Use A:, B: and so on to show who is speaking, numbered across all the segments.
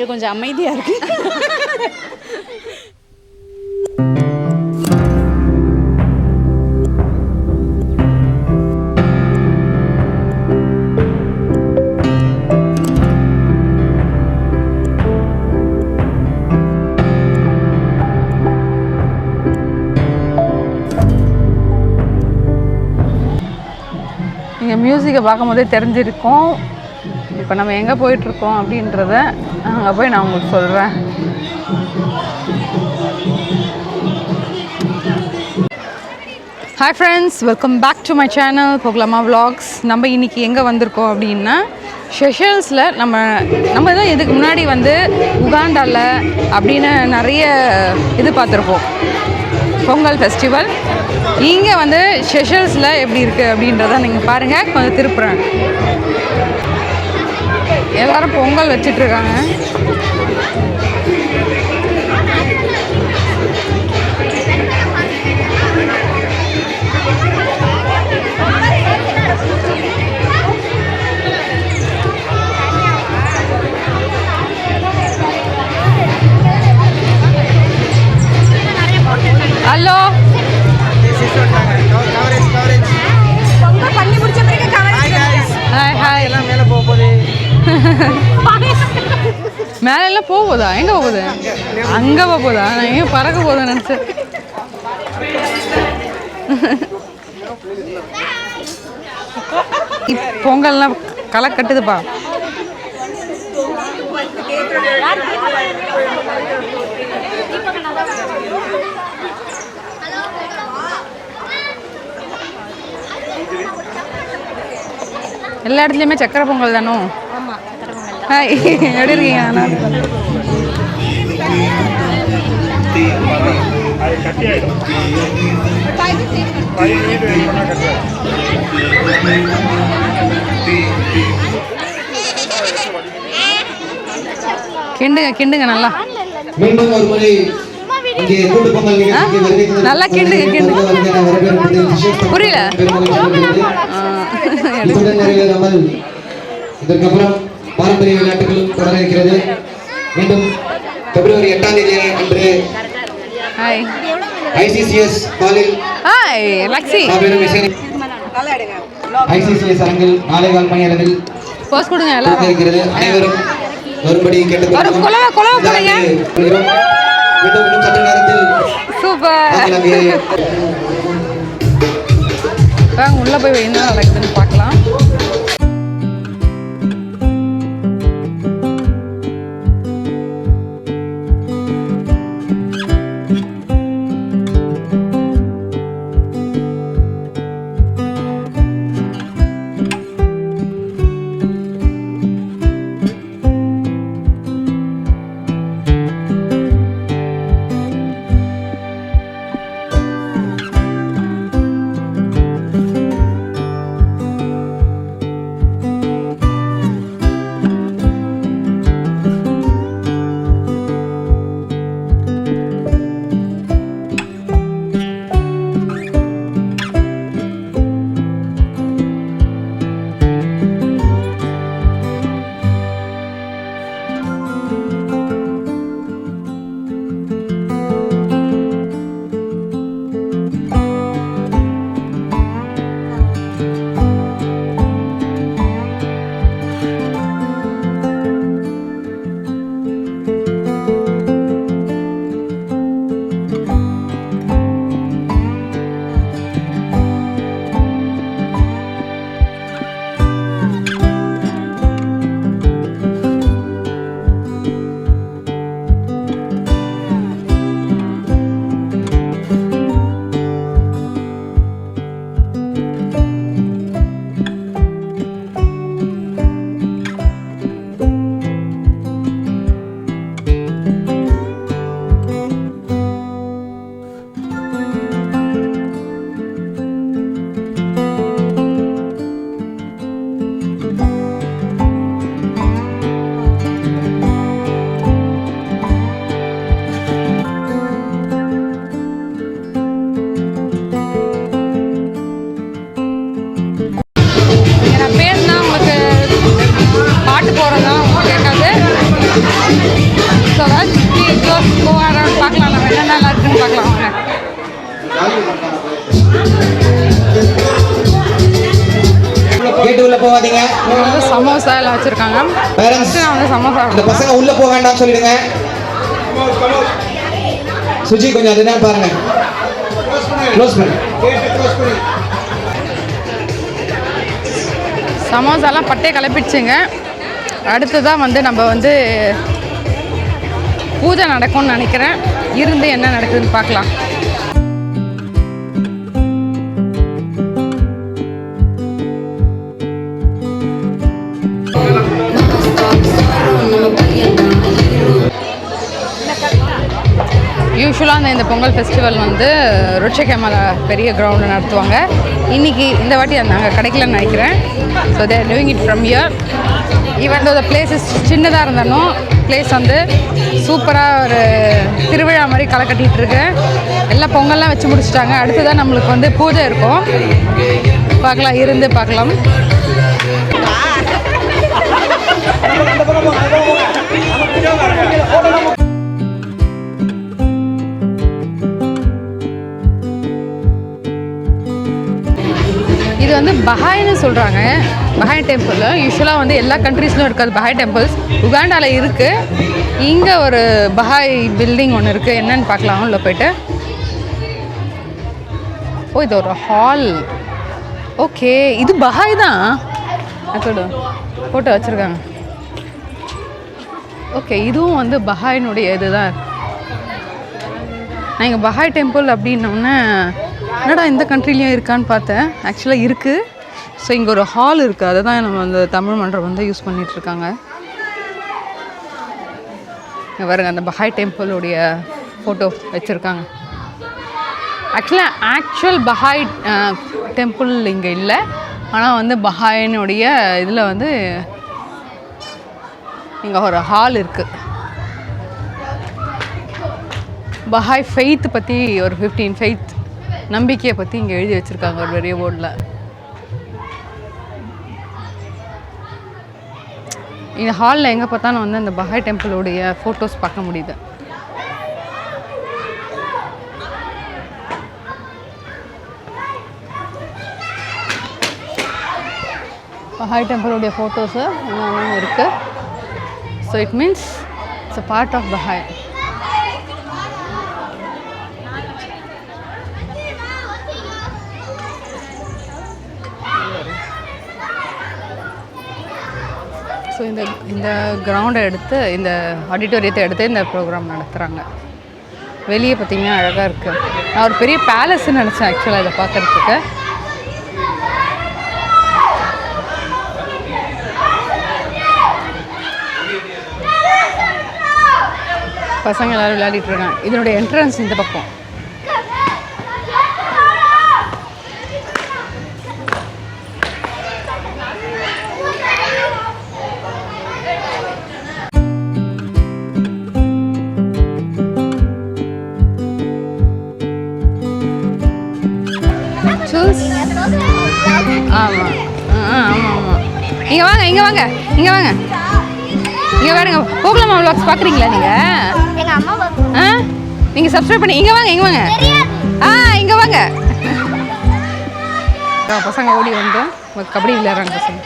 A: இங்கே கொஞ்சம் அமைதியாக இருக்கு. இங்கே மியூசிக்கை பார்க்கும் போதே தெரிஞ்சிருக்கோம் இப்போ நம்ம எங்கே போயிட்டுருக்கோம் அப்படின்றத அங்கே போய் நான் உங்களுக்கு சொல்கிறேன். Hi friends, welcome back to my channel போகலாமா விலாக்ஸ். நம்ம இன்றைக்கி எங்கே வந்திருக்கோம் அப்படின்னா செஷல்ஸில் நம்ம தான் இதுக்கு முன்னாடி வந்து உகாண்டாவில் அப்படின்னு நிறைய இது பார்த்துருப்போம் பொங்கல் ஃபெஸ்டிவல். இங்கே வந்து செஷல்ஸில் எப்படி இருக்குது அப்படின்றத நீங்கள் பாருங்கள். கொஞ்சம் திருப்புறேன். எல்லோரும் பொங்கல் வச்சிட்ருக்காங்க. ஹலோ, மேல எல்லாம் போகுதா? எங்க போகுது? அங்க போகுதா? நான் எங்க பறக்க போகுது நினைச்சேன். பொங்கல்லாம் களை கட்டுதுப்பா. எல்லா இடத்துலையுமே சக்கரை பொங்கல் தானோ? ஹாய், எப்படி இருக்கீங்க? கிண்டுங்க கிண்டுங்க நல்லா.
B: மீண்டும் ஒரு முறை இங்கே கூட்டு பொங்கல் நிகழ்ச்சிக்கு
A: நல்லா கிண்டுங்க கிண்டுங்க. புரியல.
B: இத்துடன் நிறைவேறாமல் இதற்கப்புறம் பாரம்பரிய விளையாட்டுகள் தொடர இருக்கிறது. மீண்டும் பிப்ரவரி 8ஆம் தேதி அன்று ICCS காலில் ICCS அரங்கில் 4:15 மணி அளவில்
A: போஸ்ட் கொடுங்க எல்லாம்
B: இருக்கிறது. அனைவரும் வரும்படி கேட்டுக்கொள்கிறோம். இன்னும் சற்று நேரத்தில்
A: சூப்பர். உள்ள போய் என்ன நடக்குதுன்னு பார்க்கலாம். பார்க்கலாம் வாங்க.
B: கேட்டு உள்ள போகாதீங்க.
A: இங்க வந்து சமோசா எல்லாம் வச்சிருக்காங்க.
B: பேரண்ட்ஸ்
A: நான் வந்து சமோசா
B: இந்த பசங்க உள்ள போக வேண்டாம்னு சொல்லிடுங்க. சுஜி கொஞ்சம் அதுதான் பாருங்க. க்ளோஸ் பண்ணு.
A: சமோசாலாம் பட்டே கிளப்பிடுச்சுங்க. அடுத்ததான் வந்து நம்ம வந்து பூஜை நடக்கும்னு நினைக்கிறேன். இருந்து என்ன நடக்குதுன்னு பார்க்கலாம். யூஸ்வலாக இந்த பொங்கல் ஃபெஸ்டிவல் வந்து ருட்சகேமல பெரிய கிரவுண்டில் நடத்துவாங்க. இன்றைக்கி இந்த வாட்டி நாங்கள் கிடைக்கலன்னு நினைக்கிறேன். So they're doing it from year. Even though the places சின்னதாக இருந்தாலும் பிளேஸ் வந்து சூப்பராக ஒரு திருவிழா மாதிரி களை கட்டிகிட்டு இருக்கு. எல்லாம் பொங்கல்லாம் வச்சு முடிச்சிட்டாங்க. அடுத்ததான் நம்மளுக்கு வந்து பூஜை இருக்கும். பார்க்கலாம், இருந்து பார்க்கலாம். இது வந்து பஹாய்னு சொல்கிறாங்க. பஹாய் டெம்பிள் யூஸ்வலாக வந்து எல்லா கண்ட்ரீஸ்லையும் இருக்காது பஹாய் டெம்பிள்ஸ். உகாண்டாவில் இருக்குது. இங்கே ஒரு பஹாய் பில்டிங் ஒன்று இருக்குது. என்னன்னு பார்க்கலாம் உள்ள போய்ட்டு. ஓ, இது ஒரு ஹால். ஓகே, இது பஹாய் தான். அதோட ஃபோட்டோ வச்சுருக்காங்க. ஓகே, இதுவும் வந்து பஹாயினுடைய இது தான். நான் இங்கே பஹாய் டெம்பிள் அப்படின்னோடனே என்னடா இந்த கண்ட்ரிலையும் இருக்கான்னு பார்த்தேன். ஆக்சுவலாக இருக்குது. ஸோ இங்கே ஒரு ஹால் இருக்குது. அதை தான் நம்ம அந்த தமிழ் மன்றம் வந்து யூஸ் பண்ணிகிட்ருக்காங்க. இங்கே பாருங்க, அந்த பஹாய் டெம்பிளுடைய ஃபோட்டோ வச்சுருக்காங்க. ஆக்சுவல் பஹாய் டெம்பிள் இங்கே இல்லை. ஆனால் வந்து பஹாயினுடைய இதில் வந்து இங்கே ஒரு ஹால் இருக்குது. பஹாய் ஃபெய்த் பற்றி ஒரு 15 ஃபெய்த் நம்பிக்கையை பற்றி இங்கே எழுதி வச்சுருக்காங்க ஒரு பெரிய போர்டில். இந்த ஹாலில் எங்கே பார்த்தாலும் வந்து அந்த பஹாய் டெம்பிளுடைய ஃபோட்டோஸ் பார்க்க முடியுது. பஹாய் டெம்பிளுடைய ஃபோட்டோஸு என்னென்ன இருக்குது. So it means it's a part of Baha'i. So இந்த கிரவுண்டை எடுத்து, இந்த ஆடிட்டோரியத்தை எடுத்து இந்த ப்ரோக்ராம் நடத்துகிறாங்க. வெளியே பார்த்திங்கன்னா அழகாக இருக்குது. நான் ஒரு பெரிய பேலஸ்ன்னு நினச்சேன் ஆக்சுவலாக இதை பார்க்குறதுக்கு. பசங்க எல்லோரும் விளையாடிட்டு இருக்காங்க. இதனுடைய என்ட்ரன்ஸ் இந்த பக்கம். ஆமாம் ஆமாம் ஆமாம். இங்கே வாங்க, இங்கே வாங்க, இங்கே வாங்க, இங்கே பாருங்க. போகலாமா vlogs பார்க்குறீங்களா நீங்கள்? ஆ, நீங்கள் சப்ஸ்கிரைப் பண்ணி இங்கே வாங்க, இங்கே வாங்க. இங்கே வாங்க. பசங்க ஓடி வந்து கபடி விளையாடுறாங்க பசங்க.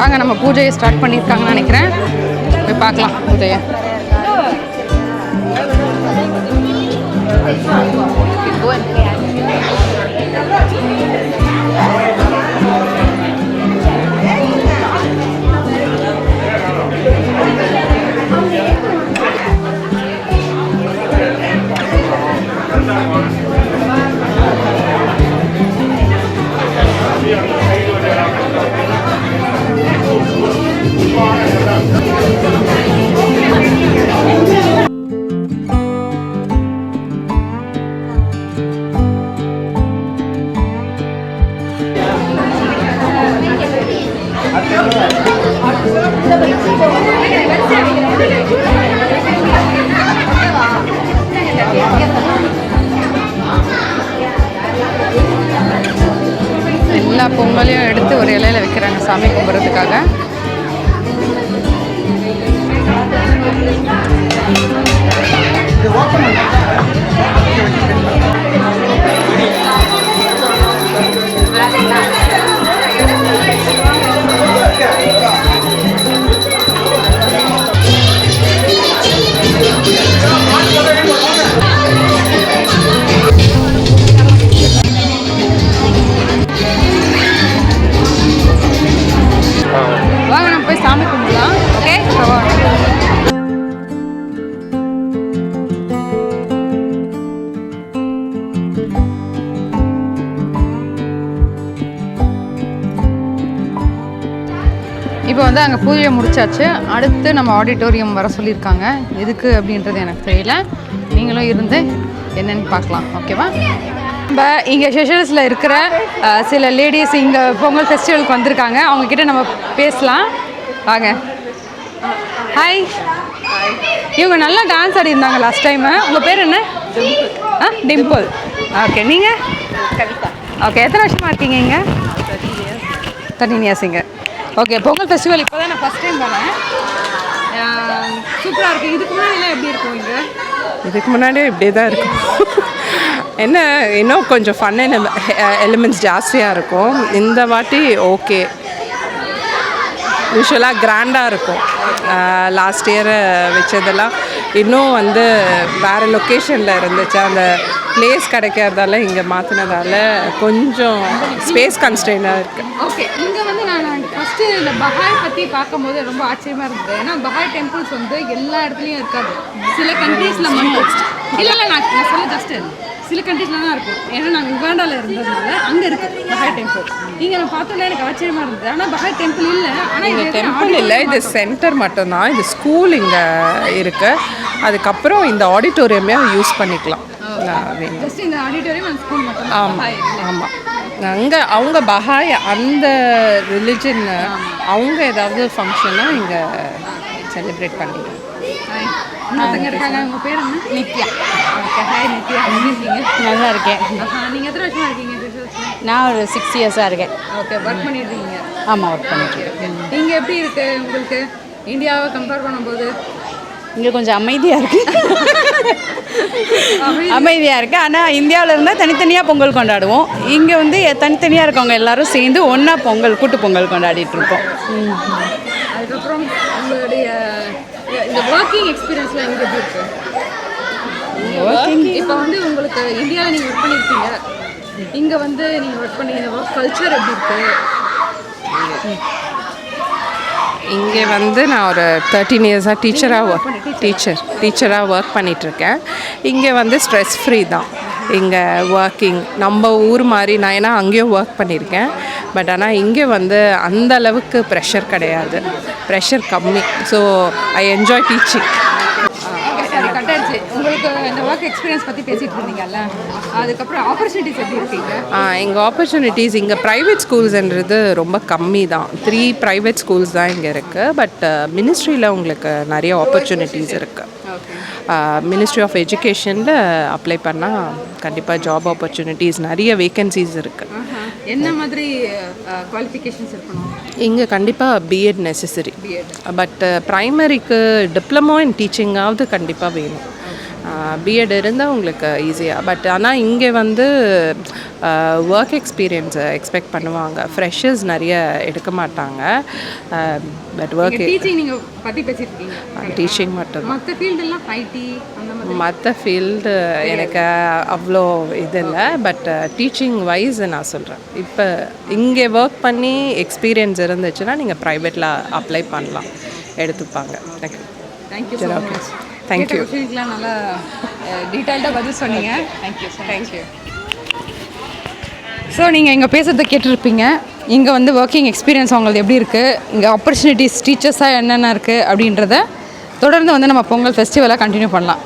A: வாங்க, நம்ம பூஜையை ஸ்டார்ட் பண்ணியிருக்காங்கன்னு நினைக்கிறேன். போய் பார்க்கலாம் பூஜையை. பொங்கலையும் எடுத்து ஒரு இலையில வைக்கிறாங்க சாமி கும்பிட்றதுக்காக. வாங்க நம்ம போய் சாமி கும்பிடலாம். ஓகே, இப்போ வந்து அங்கே பூஜையை முடிச்சாச்சு. அடுத்து நம்ம ஆடிட்டோரியம் வர சொல்லியிருக்காங்க. எதுக்கு அப்படின்றது எனக்கு தெரியல. நீங்களும் இருந்து என்னென்னு பார்க்கலாம். ஓகேவா? நம்ம இங்கே செஷல்ஸில் இருக்கிற சில லேடிஸ் இங்கே பொங்கல் ஃபெஸ்டிவலுக்கு வந்திருக்காங்க. அவங்கக்கிட்ட நம்ம பேசலாம். வாங்க. ஹாய். இவங்க நல்லா டான்ஸ் ஆடிருந்தாங்க லாஸ்ட் டைமு. உங்கள் பேர் என்ன? டிம்பிள். ஓகே, நீங்கள்? கவிதா. ஓகே, எத்தனை வருஷமாக இருக்கீங்க இங்கே? 13 இயர்ஸ் இங்கே. ஓகே, பொங்கல் ஃபெஸ்டிவல் இப்போ தான் நான் ஃபஸ்ட் டைம் போனேன். சூப்பராக இருக்குது. இதுக்கு முன்னாடிலாம் எப்படி இருக்கும் இங்கே?
C: இதுக்கு முன்னாடியே இப்படியே தான் இருக்கும். என்ன இன்னும் கொஞ்சம் ஃபன் எலிமெண்ட்ஸ் ஜாஸ்தியாக இருக்கும். இந்த வாட்டி ஓகே, யூஸ்வலாக கிராண்டாக இருக்கும். லாஸ்ட் இயர் வச்சதெல்லாம் இன்னும் வந்து வேறு லொக்கேஷனில் இருந்துச்சு. அந்த பிளேஸ் கிடைக்கிறதால இங்கே மாற்றினதால கொஞ்சம் ஸ்பேஸ் கன்ஸ்ட்ரெயினாக இருக்குது.
A: ஓகே, இங்கே வந்து நான் ஃபஸ்ட்டு இந்த பஹாய் பற்றி பார்க்கும்போது ரொம்ப ஆச்சரியமாக இருந்தது. ஏன்னா பஹாய் டெம்பிள்ஸ் வந்து எல்லா இடத்துலையும் இருக்காது. சில கண்ட்ரீஸில் மட்டும். இல்லை நான் சொல்ல ஜஸ்ட்டு சில கண்ட்ரீஸில் தான் இருக்கும். ஏன்னா நாங்கள் உகாண்டாவில் இருந்ததுனால அங்கே இருக்குது பஹாய் டெம்பிள். இங்கே நான் பார்த்தோன்னா எனக்கு ஆச்சரியமாக இருந்தது. ஆனால் பஹாய் டெம்பிள் இல்லை. ஆனால்
C: இது டெம்பிள் இல்லை, இது சென்டர் மட்டும்தான். இது ஸ்கூல் இங்கே இருக்குது. அதுக்கப்புறம் இந்த ஆடிட்டோரியமே யூஸ் பண்ணிக்கலாம்.
A: ஜஸ்ட் இந்த ஆடிட்டோரியம் அண்ட் ஸ்கூல் மட்டும்.
C: ஆமாம் ஆமாம். அங்கே அவங்க பஹாய் அந்த ரிலிஜன் அவங்க ஏதாவது ஃபங்க்ஷனாக இங்கே செலிப்ரேட் பண்ணிடுவோம்.
A: இன்னொருத்தங்க இருக்காங்க. உங்கள் பேர் என்ன? நித்யா. Okay, hi Nithya. எப்படி இருக்கீங்க?
D: நல்லா இருக்கேன்.
A: நீங்கள் எத்தனை வருஷமாக இருக்கீங்க?
D: நான் ஒரு 6 இயர்ஸாக இருக்கேன்.
A: ஓகே, ஒர்க் பண்ணிடுறீங்க?
D: ஆமாம், ஒர்க் பண்ணிட்டுருக்கேன்.
A: இங்கே எப்படி இருக்குது உங்களுக்கு இந்தியாவை கம்பேர் பண்ணும்போது?
D: இங்கே கொஞ்சம் அமைதியாக இருக்குது. அமைதியாக இருக்குது. ஆனால் இந்தியாவில் இருந்தால் தனித்தனியாக பொங்கல் கொண்டாடுவோம். இங்கே வந்து தனித்தனியாக இருக்கவங்க எல்லோரும் சேர்ந்து ஒன்றா பொங்கல் கூட்டு பொங்கல் கொண்டாடிட்டுருக்கோம்.
A: அதுக்கப்புறம் உங்களுடைய இந்த ஒர்க்கிங் எக்ஸ்பீரியன்ஸ்லாம் எங்கே எப்படி இருக்குது? இப்போ வந்து உங்களுக்கு இந்தியாவில் நீங்கள் ஒர்க் பண்ணியிருக்கீங்க, இங்கே வந்து நீங்கள் ஒர்க் பண்ணி இந்த ஒர்க் கல்ச்சர் எப்படி இருக்குது?
C: இங்கே வந்து நான் ஒரு 13 இயர்ஸாக டீச்சராக ஒர்க் பண்ணிகிட்ருக்கேன். இங்கே வந்து ஸ்ட்ரெஸ் ஃப்ரீ தான். இங்கே ஒர்க்கிங் நம்ம ஊர் மாதிரி நான் ஏன்னா அங்கேயும் ஒர்க் பண்ணியிருக்கேன். பட் ஆனால் இங்கே வந்து அந்த அளவுக்கு ப்ரெஷர் கிடையாது, ப்ரெஷர் கம்மி. So I enjoy teaching.
A: கட்டாச்சு. உங்களுக்கு இந்த ஒர்க் எக்ஸ்பீரியன்ஸ் பற்றி பேசிகிட்டு இருந்தீங்கல்ல, அதுக்கப்புறம் ஆப்பர்ச்சுனிட்டிஸ் எப்படி இருக்கீங்க?
C: எங்கள் ஆப்பர்ச்சுனிட்டிஸ் இங்கே ப்ரைவேட் ஸ்கூல்ஸ்ன்றது ரொம்ப கம்மி தான். 3 ப்ரைவேட் ஸ்கூல்ஸ் தான் இங்கே இருக்குது. பட் மினிஸ்ட்ரியில் உங்களுக்கு நிறைய ஆப்பர்ச்சுனிட்டிஸ் இருக்குது. மினிஸ்ட்ரி ஆஃப் எஜுகேஷனில் அப்ளை பண்ணால் கண்டிப்பாக ஜாப் ஆப்பர்ச்சுனிட்டிஸ் நிறைய வேக்கன்சிஸ் இருக்குது.
A: என்ன மாதிரி குவாலிஃபிகேஷன்ஸ் இருக்கணும்?
C: இங்கே கண்டிப்பாக பிஎட் நெசசரி. பட் ப்ரைமரிக்கு டிப்ளமோ இன் டீச்சிங்காவது கண்டிப்பாக வேணும். பிஎட் இருந்தால் உங்களுக்கு ஈஸியாக. பட் ஆனால் இங்கே வந்து ஒர்க் எக்ஸ்பீரியன்ஸை எக்ஸ்பெக்ட் பண்ணுவாங்க. ஃப்ரெஷர்ஸ் நிறைய எடுக்க மாட்டாங்க. பட் ஒர்க்
A: டீச்சிங் நீங்கள் பற்றி பேசியிருக்கீங்க.
C: டீச்சிங் மட்டும்.
A: மற்ற ஃபீல்டெல்லாம் ஐடி அந்த மாதிரி
C: மற்ற ஃபீல்டு எனக்கு அவ்வளோ இது இல்லை. பட் டீச்சிங் வைஸ் நான் சொல்கிறேன். இப்போ இங்கே ஒர்க் பண்ணி எக்ஸ்பீரியன்ஸ் இருந்துச்சுன்னா நீங்கள் ப்ரைவேட்டில் அப்ளை பண்ணலாம், எடுத்துப்பாங்க.
A: Thank you so much.
C: தேங்க்யூ.
A: கொஷினுக்குலாம் நல்லா டீட்டெயில்டாக பதில் சொன்னீங்க. தேங்க்யூ. ஸோ நீங்கள் இங்கே பேசுகிறத கேட்டிருப்பீங்க. இங்கே வந்து ஒர்க்கிங் எக்ஸ்பீரியன்ஸ் அவங்களுக்கு எப்படி இருக்குது, இங்கே ஆப்பர்ச்சுனிட்டிஸ் டீச்சர்ஸாக என்னென்ன இருக்குது அப்படின்றத தொடர்ந்து வந்து நம்ம பொங்கல் ஃபெஸ்டிவலாக கண்டினியூ பண்ணலாம்.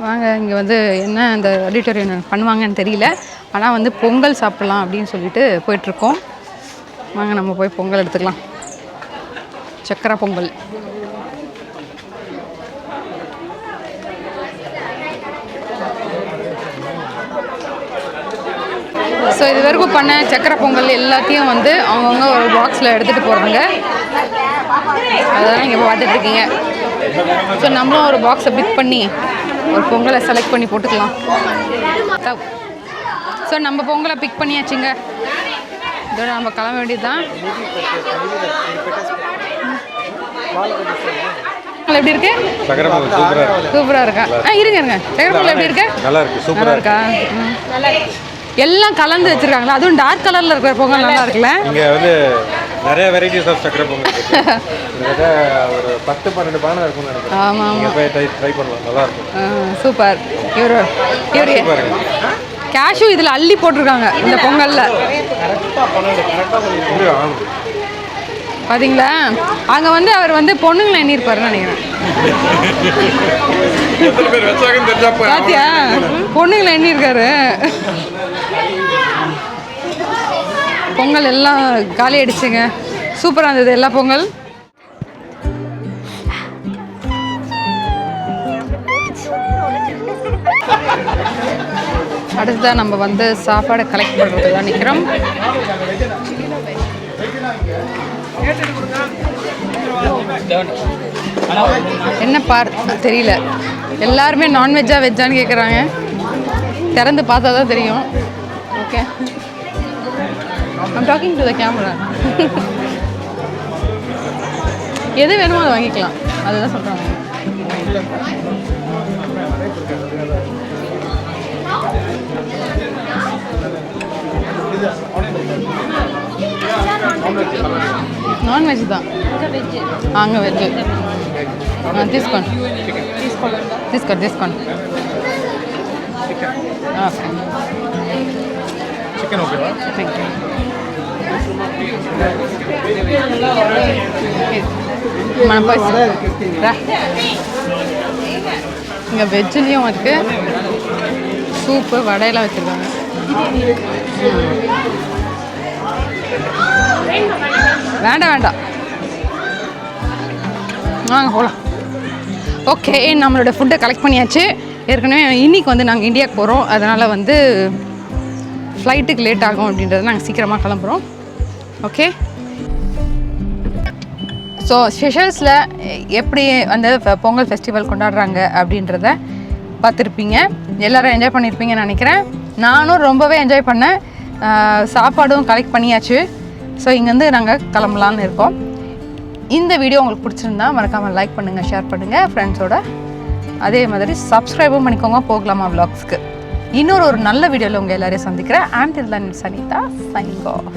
A: வாங்க, இங்கே வந்து என்ன அந்த ஆடிட்டோரியம் பண்ணுவாங்கன்னு தெரியல, ஆனால் வந்து பொங்கல் சாப்பிட்லாம் அப்படின்னு சொல்லிட்டு போயிட்டுருக்கோம். வாங்க நம்ம போய் பொங்கல் எடுத்துக்கலாம். சக்கரை பொங்கல். ஸோ இது வரைக்கும் பண்ண சக்கரை பொங்கல் எல்லாத்தையும் வந்து அவங்கவுங்க ஒரு பாக்ஸில் எடுத்துகிட்டு போகிறாங்க. அதெல்லாம் நீங்கள் இப்போ பார்த்துட்டு இருக்கீங்க. ஸோ நம்மளும் ஒரு பாக்ஸை பிக் பண்ணி ஒரு பொங்கலை செலக்ட் பண்ணி போட்டுக்கலாம். ஸோ நம்ம பொங்கலை பிக் பண்ணியாச்சுங்க. இதோட நம்ம கிளம்ப வேண்டியது தான். எப்படி இருக்கு? சூப்பராக இருக்கா? இருங்க சக்கரை பொங்கல் எப்படி இருக்கு? நல்லா இருக்கா? எல்லாம் கலந்து வச்சிருக்காங்களா? அதுவும் டார்க் கலர்ல இருக்கிற பொங்கல் நல்லா இருக்குல்ல?
E: இங்க வந்து நிறைய வெரைட்டிஸ் ஆஃப் சக்கரை பொங்கல் இருக்கு. கிட்டத்தட்ட ஒரு 10-12 பானை இருக்கும்னு நினைக்கிறேன்.
A: ஆமா
E: நீங்க போய் ட்ரை பண்ணலாம், நல்லா இருக்கும்.
A: சூப்பர். இவரு கேஷு இதுல அள்ளி போட்டிருக்காங்க இந்த பொங்கல்ல. பாத்தீங்களா? அங்க வந்து அவர் வந்து பொண்ணுங்களை எண்ணிருப்பாருன்னு நினைக்கிறேன். பாத்தியா? பொண்ணுங்களை எண்ணிருக்காரு. பொங்கல் எல்லாம் காலி அடிச்சுங்க. சூப்பராக இருந்தது எல்லா பொங்கல். அடுத்ததான் நம்ம வந்து சாப்பாடை கலெக்ட் பண்ணுறது தான் நிற்கிறோம். என்ன தெரியல, எல்லாருமே நான்வெஜ்ஜா வெஜ்ஜான்னு கேட்குறாங்க. திறந்து பார்த்தா தான் தெரியும். Okay, I'm talking to the camera. எது வேணுமோ அதை வாங்கிக்கலாம், அதுதான் சொல்கிறாங்க. నాన్-వెజ్ தான். அங்கே வெஜ்ஜு. తీసుకోండి. తీసుకోండి. ఓకే.
E: చికెన్ ఓకేవా?
A: Thank you. మనం போய் இங்கே வெஜ்ஜுலேயும் இருக்குது. சூப்பு, வடையெல்லாம் வச்சுருக்காங்க. வேண்டாம் வாங்க போகலாம். ஓகே, நம்மளோட ஃபுட்டை கலெக்ட் பண்ணியாச்சு. ஏற்கனவே இன்றைக்கி வந்து நாங்கள் இந்தியாவுக்கு போகிறோம். அதனால் வந்து ஃப்ளைட்டுக்கு லேட் ஆகும் அப்படின்றத நாங்கள் சீக்கிரமாக கிளம்புறோம். ஓகே, ஸோ செஷல்ஸில் எப்படி அந்த பொங்கல் ஃபெஸ்டிவல் கொண்டாடுறாங்க அப்படின்றத பார்த்துருப்பீங்க. எல்லோரும் என்ஜாய் பண்ணியிருப்பீங்கன்னு நினைக்கிறேன். நானும் ரொம்பவே என்ஜாய் பண்ணேன். சாப்பாடும் கலெக்ட் பண்ணியாச்சு. ஸோ இங்கேருந்து நாங்கள் கிளம்பலான்னு இருக்கோம். இந்த வீடியோ உங்களுக்கு பிடிச்சிருந்தா மறக்காமல் லைக் பண்ணுங்கள், ஷேர் பண்ணுங்கள் ஃப்ரெண்ட்ஸோட. அதே மாதிரி சப்ஸ்கிரைபும் பண்ணிக்கோங்க போகலாமா விலாக்ஸ்க்கு. இன்னொரு நல்ல வீடியோவில் உங்கள் எல்லோரையும் சந்திக்கிறேன். Until then, Sanita signing off.